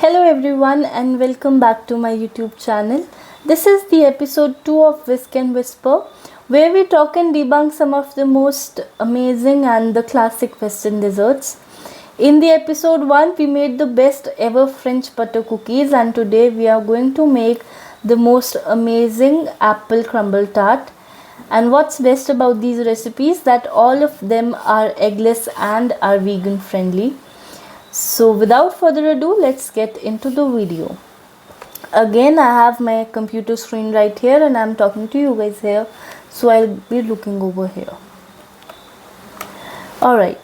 Hello everyone and welcome back to my YouTube channel. This is the episode 2 of Whisk and Whisper, where we talk and debunk some of the most amazing and the classic Western desserts. In the episode 1 we made the best ever French butter cookies, and today we are going to make the most amazing apple crumble tart. And what's best about these recipes that all of them are eggless and are vegan friendly. So without further ado, let's get into the video. Again, I have my computer screen right here and I'm talking to you guys here, so I'll be looking over here. Alright,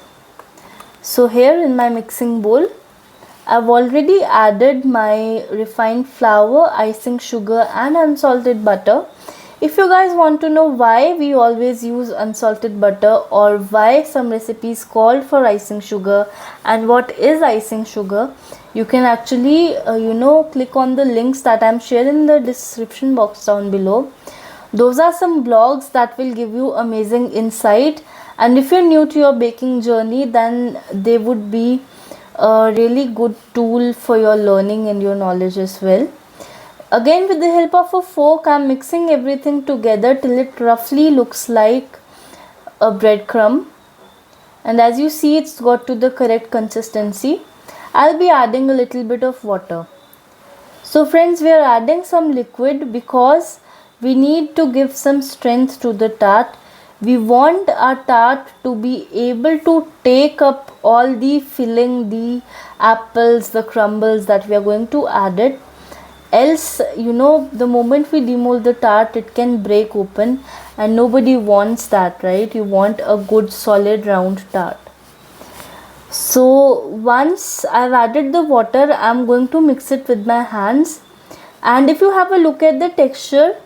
so here in my mixing bowl, I've already added my refined flour, icing sugar and unsalted butter. If you guys want to know why we always use unsalted butter, or why some recipes call for icing sugar and what is icing sugar, you can actually click on the links that I'm sharing in the description box down below. Those are some blogs that will give you amazing insight, and if you're new to your baking journey, then they would be a really good tool for your learning and your knowledge as well. Again, with the help of a fork, I'm mixing everything together till it roughly looks like a breadcrumb. And as you see, it's got to the correct consistency. I'll be adding a little bit of water. So friends, we are adding some liquid because we need to give some strength to the tart. We want our tart to be able to take up all the filling, the apples, the crumbles that we are going to add it. Else, the moment we demold the tart, it can break open, and nobody wants that, right? You want a good solid round tart. So once I've added the water, I'm going to mix it with my hands, and if you have a look at the texture,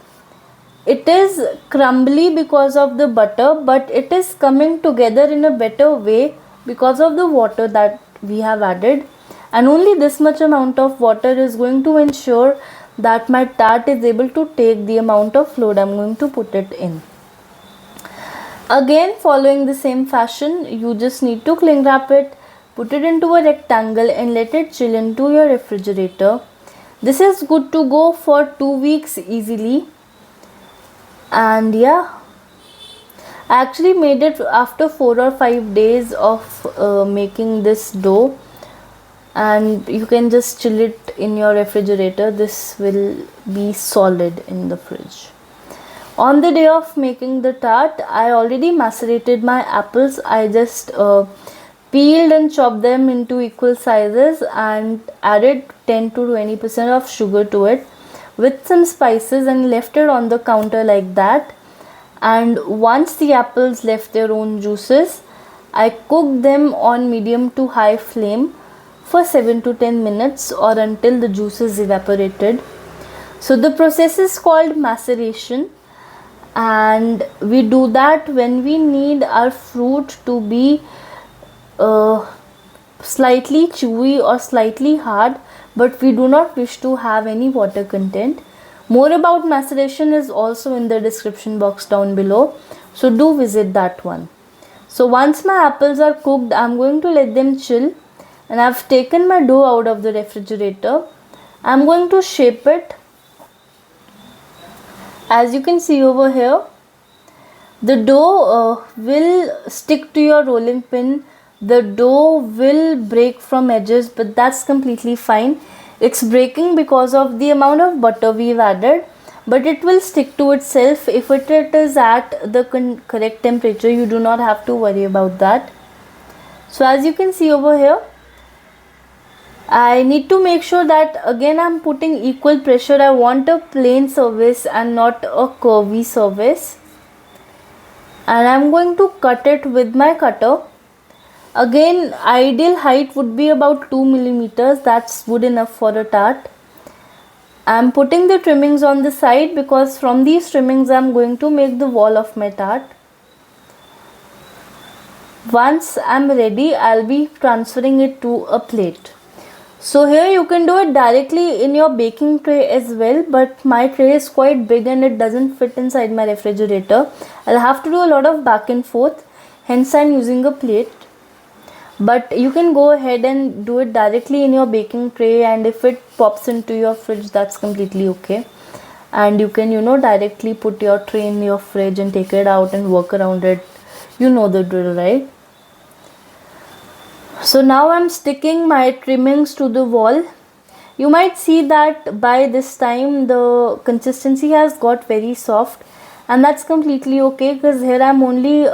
it is crumbly because of the butter, but it is coming together in a better way because of the water that we have added. And only this much amount of water is going to ensure that my tart is able to take the amount of load I'm going to put it in. Again, following the same fashion, you just need to cling wrap it, put it into a rectangle and let it chill into your refrigerator. This is good to go for 2 weeks easily. And yeah, I actually made it after 4 or 5 days of making this dough. And you can just chill it in your refrigerator. This will be solid in the fridge. On the day of making the tart, I already macerated my apples. I just peeled and chopped them into equal sizes and added 10 to 20% of sugar to it with some spices and left it on the counter like that. And once the apples left their own juices, I cooked them on medium to high flame for 7 to 10 minutes or until the juices evaporated. So the process is called maceration, and we do that when we need our fruit to be slightly chewy or slightly hard, but we do not wish to have any water content. More about maceration is also in the description box down below, so do visit that one. So once my apples are cooked, I'm going to let them chill. And I've taken my dough out of the refrigerator. I'm going to shape it. As you can see over here, the dough will stick to your rolling pin. The dough will break from edges, but that's completely fine. It's breaking because of the amount of butter we've added, but it will stick to itself. If it is at the correct temperature, you do not have to worry about that. So as you can see over here, I need to make sure that again I'm putting equal pressure. I want a plain surface and not a curvy surface. And I'm going to cut it with my cutter. Again, ideal height would be about 2 millimeters. That's good enough for a tart. I'm putting the trimmings on the side because from these trimmings I'm going to make the wall of my tart. Once I'm ready, I'll be transferring it to a plate. So here you can do it directly in your baking tray as well, but my tray is quite big and it doesn't fit inside my refrigerator. I'll have to do a lot of back and forth, hence I'm using a plate. But you can go ahead and do it directly in your baking tray, and if it pops into your fridge, that's completely okay. And you can, directly put your tray in your fridge and take it out and work around it. You know the drill, right? So now I'm sticking my trimmings to the wall. You might see that by this time the consistency has got very soft, and that's completely okay, because here I'm only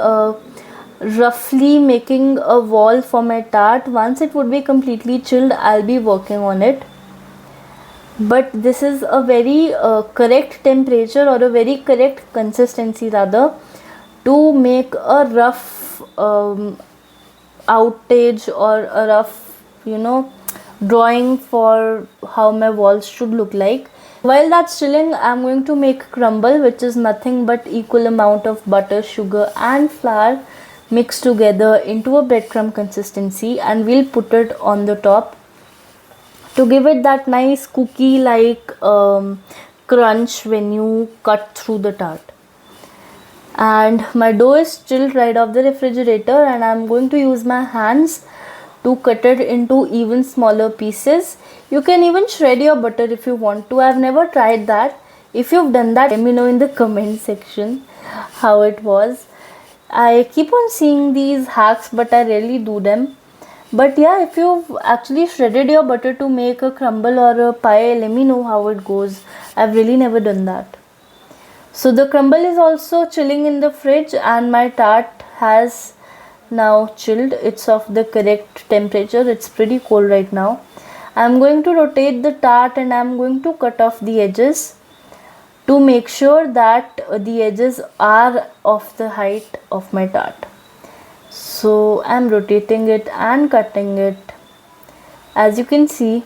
roughly making a wall for my tart. Once it would be completely chilled, I'll be working on it. But this is a very correct temperature, or a very correct consistency rather, to make a rough outage, or a rough drawing for how my walls should look like. While that's chilling, I'm going to make crumble, which is nothing but equal amount of butter, sugar and flour mixed together into a breadcrumb consistency, and we'll put it on the top to give it that nice cookie like crunch when you cut through the tart. And my dough is chilled right off the refrigerator, and I'm going to use my hands to cut it into even smaller pieces. You can even shred your butter if you want to. I've never tried that. If you've done that, let me know in the comment section how it was. I keep on seeing these hacks, but I rarely do them. But yeah, if you've actually shredded your butter to make a crumble or a pie, let me know how it goes. I've really never done that. So the crumble is also chilling in the fridge, and my tart has now chilled. It's of the correct temperature. It's pretty cold right now. I'm going to rotate the tart, and I'm going to cut off the edges to make sure that the edges are of the height of my tart. So I'm rotating it and cutting it, as you can see.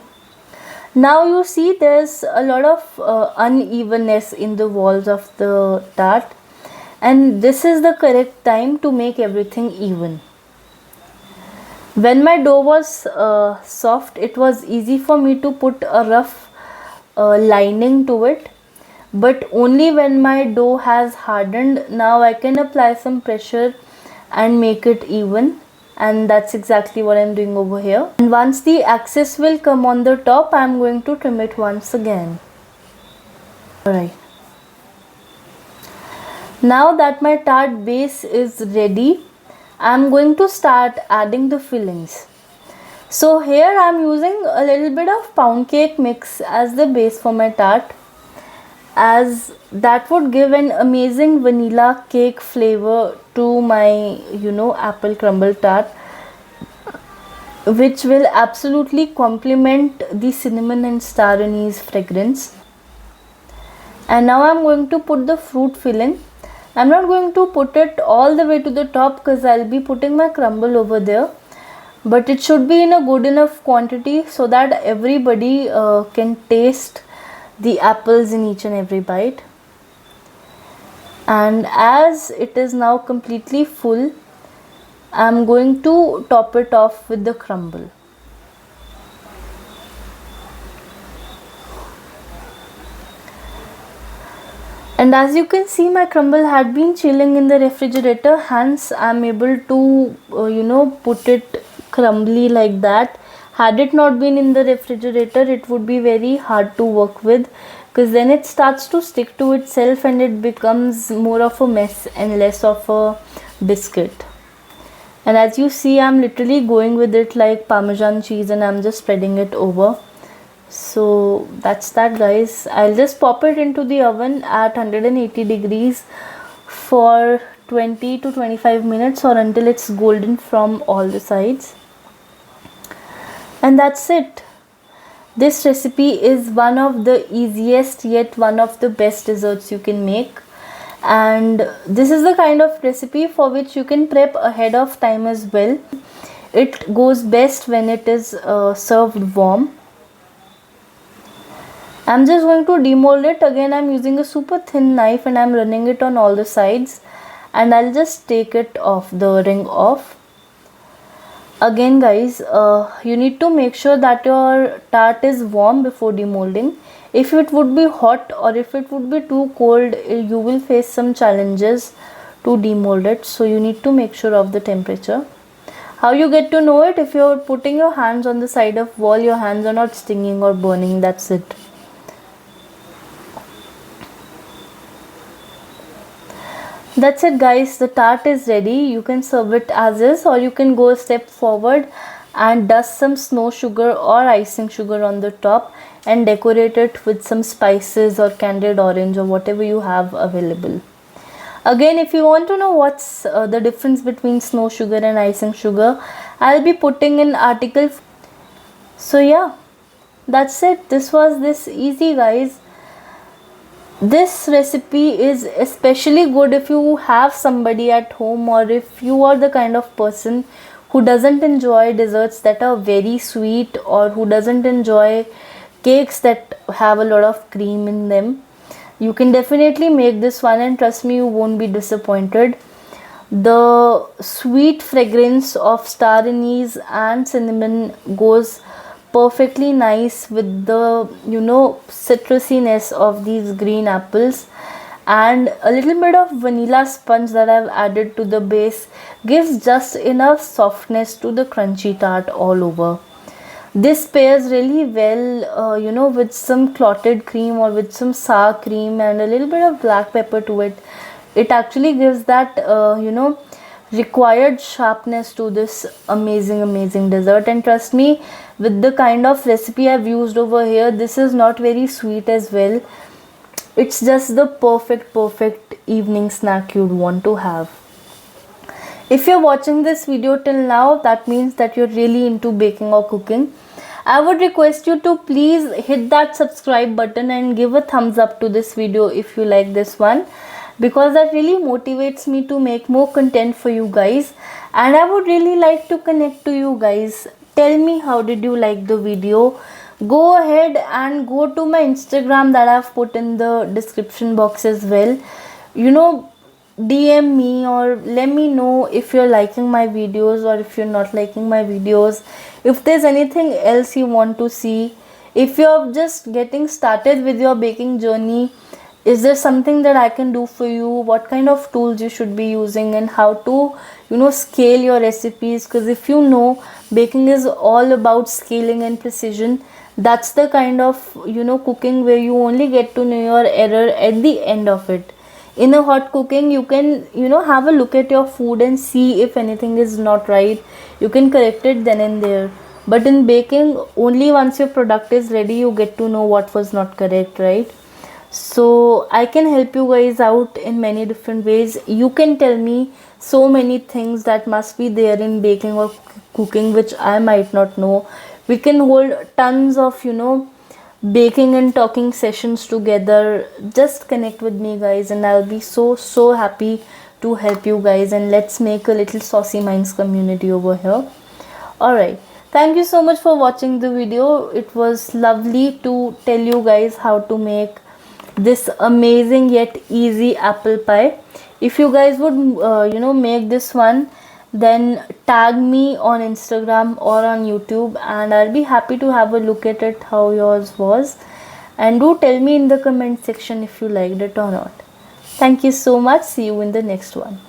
Now you see there's a lot of unevenness in the walls of the tart, and this is the correct time to make everything even. When my dough was soft, it was easy for me to put a rough lining to it, but only when my dough has hardened, now I can apply some pressure and make it even, and that's exactly what I'm doing over here. And once the excess will come on the top, I'm going to trim it once again. Alright. Now that my tart base is ready, I'm going to start adding the fillings. So here I'm using a little bit of pound cake mix as the base for my tart, as that would give an amazing vanilla cake flavor to my apple crumble tart, which will absolutely complement the cinnamon and star anise fragrance. And now I'm going to put the fruit filling. I'm not going to put it all the way to the top, because I'll be putting my crumble over there, but it should be in a good enough quantity so that everybody can taste the apples in each and every bite. And as it is now completely full, I'm going to top it off with the crumble. And as you can see, my crumble had been chilling in the refrigerator, hence I'm able to put it crumbly like that. Had it not been in the refrigerator, it would be very hard to work with, because then it starts to stick to itself and it becomes more of a mess and less of a biscuit. And as you see, I'm literally going with it like Parmesan cheese, and I'm just spreading it over. So that's that, guys. I'll just pop it into the oven at 180 degrees for 20 to 25 minutes, or until it's golden from all the sides. And that's it. This recipe is one of the easiest yet one of the best desserts you can make, and this is the kind of recipe for which you can prep ahead of time as well. It goes best when it is served warm. I'm just going to demold it. Again, I'm using a super thin knife and I'm running it on all the sides, and I'll just take it off, the ring off. Again, guys, you need to make sure that your tart is warm before demolding. If it would be hot or if it would be too cold, you will face some challenges to demold it. So you need to make sure of the temperature. How you get to know it? If you're putting your hands on the side of wall, your hands are not stinging or burning. That's it. That's it guys, the tart is ready. You can serve it as is, or you can go a step forward and dust some snow sugar or icing sugar on the top and decorate it with some spices or candied orange or whatever you have available. Again, if you want to know what's the difference between snow sugar and icing sugar, I'll be putting an article. So yeah, that's it. This was this easy guys. This recipe is especially good if you have somebody at home, or if you are the kind of person who doesn't enjoy desserts that are very sweet, or who doesn't enjoy cakes that have a lot of cream in them. You can definitely make this one, and trust me, you won't be disappointed. The sweet fragrance of star anise and cinnamon goes perfectly nice with the citrusiness of these green apples, and a little bit of vanilla sponge that I've added to the base gives just enough softness to the crunchy tart all over. This pairs really well with some clotted cream or with some sour cream and a little bit of black pepper to it. It actually gives that required sharpness to this amazing dessert. And trust me, with the kind of recipe I've used over here, this is not very sweet as well. It's just the perfect evening snack you'd want to have. If you're watching this video till now, that means that you're really into baking or cooking. I would request you to please hit that subscribe button and give a thumbs up to this video if you like this one, because that really motivates me to make more content for you guys. And I would really like to connect to you guys. Tell me, how did you like the video? Go ahead and go to my Instagram that I've put in the description box as well. DM me or let me know if you're liking my videos or if you're not liking my videos. If there's anything else you want to see, if you're just getting started with your baking journey, is there something that I can do for you? What kind of tools you should be using, and how to scale your recipes? Because if you know, baking is all about scaling and precision. That's the kind of cooking where you only get to know your error at the end of it. In a hot cooking, you can have a look at your food and see if anything is not right. You can correct it then and there. But in baking, only once your product is ready you get to know what was not correct, right? So I can help you guys out in many different ways. You can tell me so many things that must be there in baking or cooking which I might not know. We can hold tons of baking and talking sessions together. Just connect with me guys, and I'll be so happy to help you guys, and let's make a little Saucy Minds community over here. Alright, thank you so much for watching the video. It was lovely to tell you guys how to make this amazing yet easy apple pie. If you guys would make this one, then tag me on Instagram or on YouTube, and I'll be happy to have a look at it how yours was. And do tell me in the comment section if you liked it or not. Thank you so much. See you in the next one.